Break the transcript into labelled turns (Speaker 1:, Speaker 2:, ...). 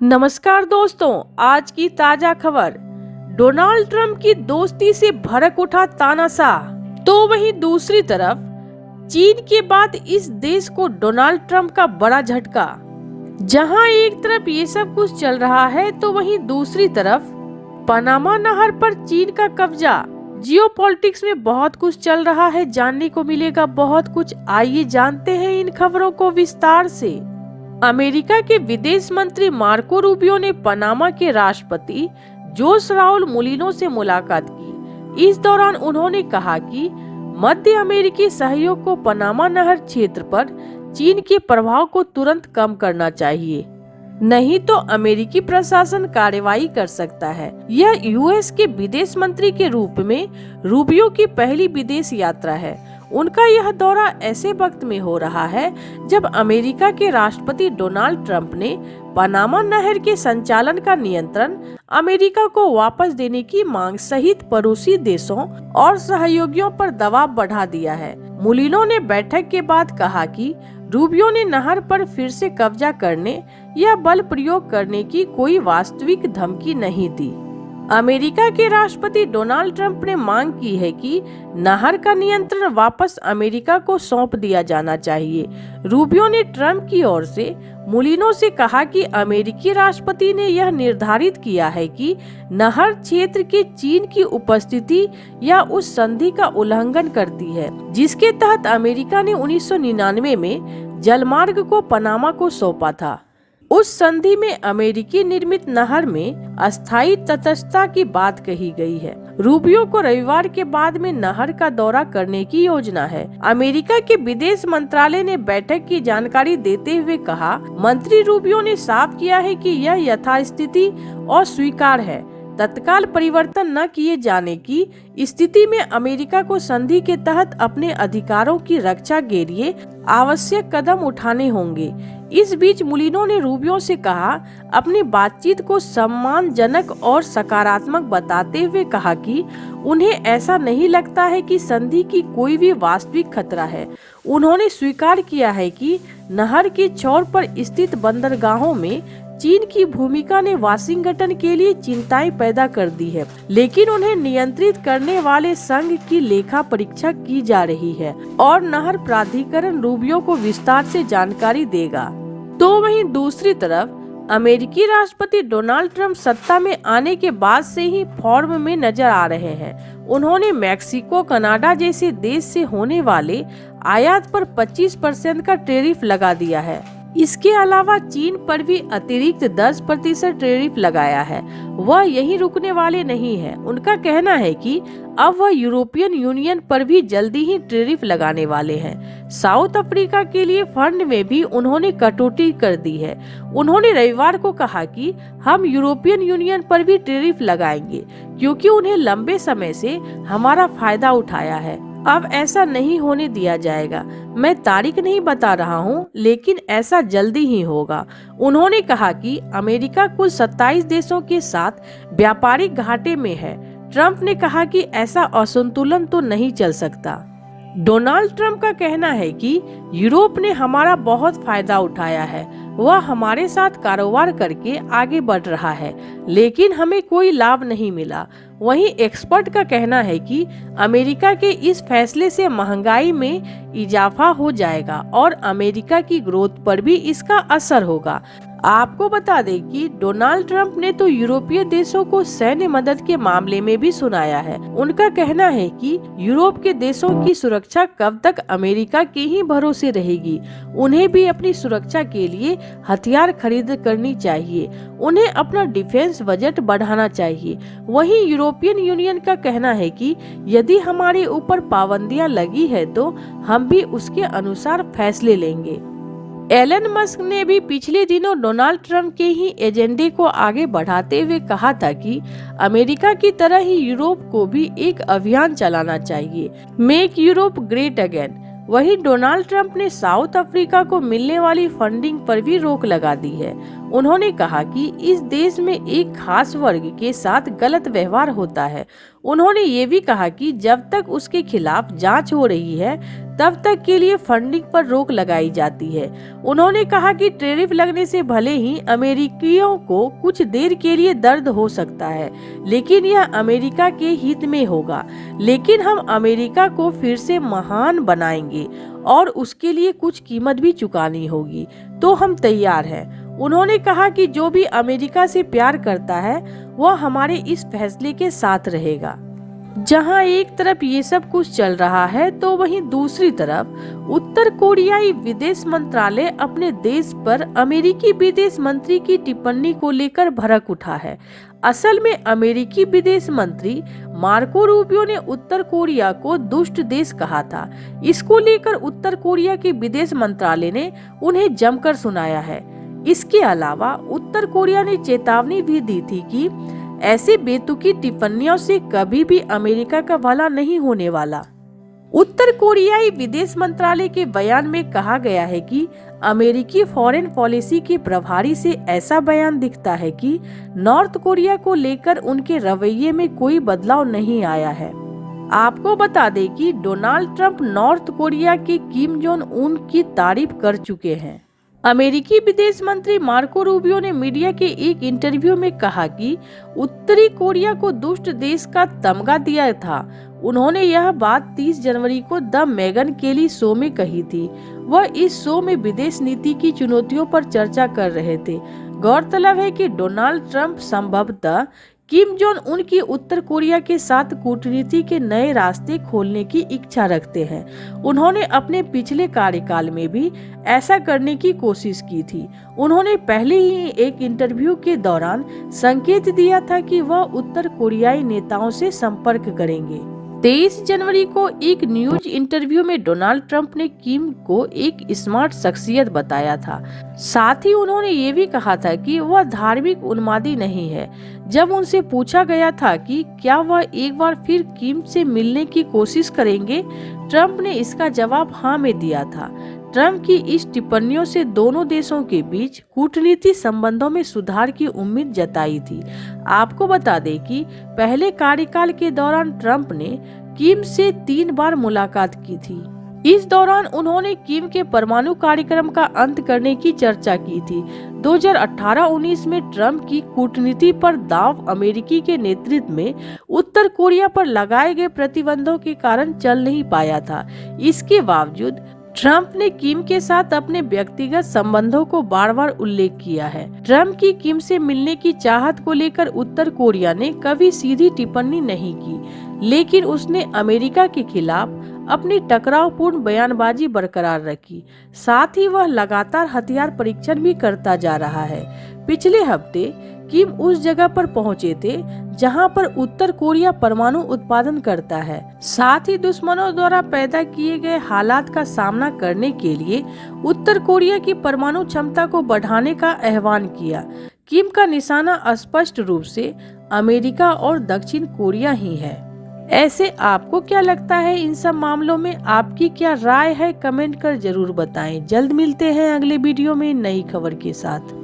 Speaker 1: नमस्कार दोस्तों, आज की ताजा खबर। डोनाल्ड ट्रंप की दोस्ती से भड़क उठा तानाशाह। तो वहीं दूसरी तरफ चीन के बाद इस देश को डोनाल्ड ट्रंप का बड़ा झटका। जहां एक तरफ ये सब कुछ चल रहा है तो वहीं दूसरी तरफ पनामा नहर पर चीन का कब्जा। जियोपॉलिटिक्स में बहुत कुछ चल रहा है, जानने को मिलेगा बहुत कुछ। आइए जानते हैं इन खबरों को विस्तार से। अमेरिका के विदेश मंत्री मार्को रूबियो ने पनामा के राष्ट्रपति जोस राउल मुलिनो से मुलाकात की। इस दौरान उन्होंने कहा कि मध्य अमेरिकी सहयोग को पनामा नहर क्षेत्र पर चीन के प्रभाव को तुरंत कम करना चाहिए, नहीं तो अमेरिकी प्रशासन कार्रवाई कर सकता है। यह यूएस के विदेश मंत्री के रूप में रूबियो की पहली विदेश यात्रा है। उनका यह दौरा ऐसे वक्त में हो रहा है जब अमेरिका के राष्ट्रपति डोनाल्ड ट्रंप ने पनामा नहर के संचालन का नियंत्रण अमेरिका को वापस देने की मांग सहित पड़ोसी देशों और सहयोगियों पर दबाव बढ़ा दिया है। मुलिनो ने बैठक के बाद कहा कि रूबियो ने नहर पर फिर से कब्जा करने या बल प्रयोग करने की कोई वास्तविक धमकी नहीं दी। अमेरिका के राष्ट्रपति डोनाल्ड ट्रंप ने मांग की है कि नहर का नियंत्रण वापस अमेरिका को सौंप दिया जाना चाहिए। रूबियो ने ट्रंप की ओर से मुलिनो से कहा कि अमेरिकी राष्ट्रपति ने यह निर्धारित किया है कि नहर क्षेत्र के चीन की उपस्थिति या उस संधि का उल्लंघन करती है जिसके तहत अमेरिका ने 1999 में जलमार्ग को पनामा को सौंपा था। उस संधि में अमेरिकी निर्मित नहर में अस्थायी तटस्थता की बात कही गई है। रूबियो को रविवार के बाद में नहर का दौरा करने की योजना है। अमेरिका के विदेश मंत्रालय ने बैठक की जानकारी देते हुए कहा, मंत्री रूबियो ने साफ किया है कि यह यथास्थिति अस्वीकार है। तत्काल परिवर्तन न किए जाने की स्थिति में अमेरिका को संधि के तहत अपने अधिकारों की रक्षा के लिए आवश्यक कदम उठाने होंगे। इस बीच मुलिनो ने रूबियो से कहा, अपनी बातचीत को सम्मानजनक और सकारात्मक बताते हुए कहा कि उन्हें ऐसा नहीं लगता है कि संधि की कोई भी वास्तविक खतरा है। उन्होंने स्वीकार किया है कि नहर के छोर पर स्थित बंदरगाहों में चीन की भूमिका ने वाशिंगटन के लिए चिंताएं पैदा कर दी है, लेकिन उन्हें नियंत्रित करने वाले संघ की लेखा परीक्षा की जा रही है और नहर प्राधिकरण रूबियो को विस्तार से जानकारी देगा। तो वहीं दूसरी तरफ अमेरिकी राष्ट्रपति डोनाल्ड ट्रंप सत्ता में आने के बाद से ही फॉर्म में नजर आ रहे हैं। उन्होंने मैक्सिको, कनाडा जैसे देश से होने वाले आयात पर 25% का टैरिफ लगा दिया है। इसके अलावा चीन पर भी अतिरिक्त 10% टैरिफ लगाया है। वह यहीं रुकने वाले नहीं है। उनका कहना है कि अब वह यूरोपियन यूनियन पर भी जल्दी ही टैरिफ लगाने वाले हैं। साउथ अफ्रीका के लिए फंड में भी उन्होंने कटौती कर दी है। उन्होंने रविवार को कहा कि हम यूरोपियन यूनियन पर भी टैरिफ लगाएंगे क्योंकि उन्हें लंबे समय से हमारा फायदा उठाया है। अब ऐसा नहीं होने दिया जाएगा। मैं तारीख नहीं बता रहा हूं, लेकिन ऐसा जल्दी ही होगा। उन्होंने कहा कि अमेरिका कुल 27 देशों के साथ व्यापारिक घाटे में है। ट्रंप ने कहा कि ऐसा असंतुलन तो नहीं चल सकता। डोनाल्ड ट्रंप का कहना है कि यूरोप ने हमारा बहुत फायदा उठाया है। वह हमारे साथ कारोबार करके आगे बढ़ रहा है, लेकिन हमें कोई लाभ नहीं मिला। वहीं एक्सपर्ट का कहना है कि अमेरिका के इस फैसले से महंगाई में इजाफा हो जाएगा और अमेरिका की ग्रोथ पर भी इसका असर होगा। आपको बता दें कि डोनाल्ड ट्रंप ने तो यूरोपीय देशों को सैन्य मदद के मामले में भी सुनाया है। उनका कहना है कि यूरोप के देशों की सुरक्षा कब तक अमेरिका के ही भरोसे रहेगी। उन्हें भी अपनी सुरक्षा के लिए हथियार खरीद करनी चाहिए। उन्हें अपना डिफेंस बजट बढ़ाना चाहिए। वहीं यूरोपियन यूनियन का कहना है कि यदि हमारे ऊपर पाबंदियां लगी है तो हम भी उसके अनुसार फैसले लेंगे। एलन मस्क ने भी पिछले दिनों डोनाल्ड ट्रंप के ही एजेंडे को आगे बढ़ाते हुए कहा था कि अमेरिका की तरह ही यूरोप को भी एक अभियान चलाना चाहिए, मेक यूरोप ग्रेट अगेन। वहीं डोनाल्ड ट्रंप ने साउथ अफ्रीका को मिलने वाली फंडिंग पर भी रोक लगा दी है। उन्होंने कहा कि इस देश में एक खास वर्ग के साथ गलत व्यवहार होता है। उन्होंने ये भी कहा कि जब तक उसके खिलाफ जांच हो रही है तब तक के लिए फंडिंग पर रोक लगाई जाती है। उन्होंने कहा कि टैरिफ लगने से भले ही अमेरिकियों को कुछ देर के लिए दर्द हो सकता है, लेकिन यह अमेरिका के हित में होगा। लेकिन हम अमेरिका को फिर से महान बनाएंगे और उसके लिए कुछ कीमत भी चुकानी होगी, तो हम तैयार हैं। उन्होंने कहा कि जो भी अमेरिका से प्यार करता है वह हमारे इस फैसले के साथ रहेगा। जहां एक तरफ ये सब कुछ चल रहा है तो वहीं दूसरी तरफ उत्तर कोरियाई विदेश मंत्रालय अपने देश पर अमेरिकी विदेश मंत्री की टिप्पणी को लेकर भड़क उठा है। असल में अमेरिकी विदेश मंत्री मार्को रूबियो ने उत्तर कोरिया को दुष्ट देश कहा था। इसको लेकर उत्तर कोरिया के विदेश मंत्रालय ने उन्हें जमकर सुनाया है। इसके अलावा उत्तर कोरिया ने चेतावनी भी दी थी कि ऐसे बेतुकी टिप्पणियों से कभी भी अमेरिका का भला नहीं होने वाला। उत्तर कोरियाई विदेश मंत्रालय के बयान में कहा गया है कि अमेरिकी फॉरेन पॉलिसी के प्रभारी से ऐसा बयान दिखता है कि नॉर्थ कोरिया को लेकर उनके रवैये में कोई बदलाव नहीं आया है। आपको बता दें कि डोनाल्ड ट्रंप नॉर्थ कोरिया के किम जोंग उन की तारीफ कर चुके हैं। अमेरिकी विदेश मंत्री मार्को रूबियो ने मीडिया के एक इंटरव्यू में कहा कि उत्तरी कोरिया को दुष्ट देश का तमगा दिया था। उन्होंने यह बात 30 जनवरी को द मेगन केली शो में कही थी। वह इस शो में विदेश नीति की चुनौतियों पर चर्चा कर रहे थे। गौरतलब है कि डोनाल्ड ट्रंप संभवतः किम जोंग उन की उत्तर कोरिया के साथ कूटनीति के नए रास्ते खोलने की इच्छा रखते हैं। उन्होंने अपने पिछले कार्यकाल में भी ऐसा करने की कोशिश की थी। उन्होंने पहले ही एक इंटरव्यू के दौरान संकेत दिया था कि वह उत्तर कोरियाई नेताओं से संपर्क करेंगे। 23 जनवरी को एक न्यूज इंटरव्यू में डोनाल्ड ट्रंप ने किम को एक स्मार्ट शख्सियत बताया था। साथ ही उन्होंने ये भी कहा था कि वह धार्मिक उन्मादी नहीं है। जब उनसे पूछा गया था कि क्या वह एक बार फिर किम से मिलने की कोशिश करेंगे, ट्रंप ने इसका जवाब हाँ में दिया था। ट्रंप की इस टिप्पणियों से दोनों देशों के बीच कूटनीतिक संबंधों में सुधार की उम्मीद जताई थी। आपको बता दें कि पहले कार्यकाल के दौरान ट्रंप ने किम से 3 बार मुलाकात की थी। इस दौरान उन्होंने किम के परमाणु कार्यक्रम का अंत करने की चर्चा की थी। 2018-19 में ट्रंप की कूटनीति पर दांव अमेरिकी के नेतृत्व में उत्तर कोरिया पर लगाए गए प्रतिबंधों के कारण चल नहीं पाया था। इसके बावजूद ट्रंप ने किम के साथ अपने व्यक्तिगत संबंधों को बार बार उल्लेख किया है। ट्रंप की किम से मिलने की चाहत को लेकर उत्तर कोरिया ने कभी सीधी टिप्पणी नहीं की, लेकिन उसने अमेरिका के खिलाफ अपनी टकरावपूर्ण बयानबाजी बरकरार रखी। साथ ही वह लगातार हथियार परीक्षण भी करता जा रहा है। पिछले हफ्ते किम उस जगह पर पहुंचे थे जहां पर उत्तर कोरिया परमाणु उत्पादन करता है। साथ ही दुश्मनों द्वारा पैदा किए गए हालात का सामना करने के लिए उत्तर कोरिया की परमाणु क्षमता को बढ़ाने का आह्वान किया। किम का निशाना स्पष्ट रूप से अमेरिका और दक्षिण कोरिया ही है। ऐसे आपको क्या लगता है इन सब मामलों में? आपकी क्या राय है? कमेंट कर जरूर बताएं। जल्द मिलते हैं अगले वीडियो में नई खबर के साथ।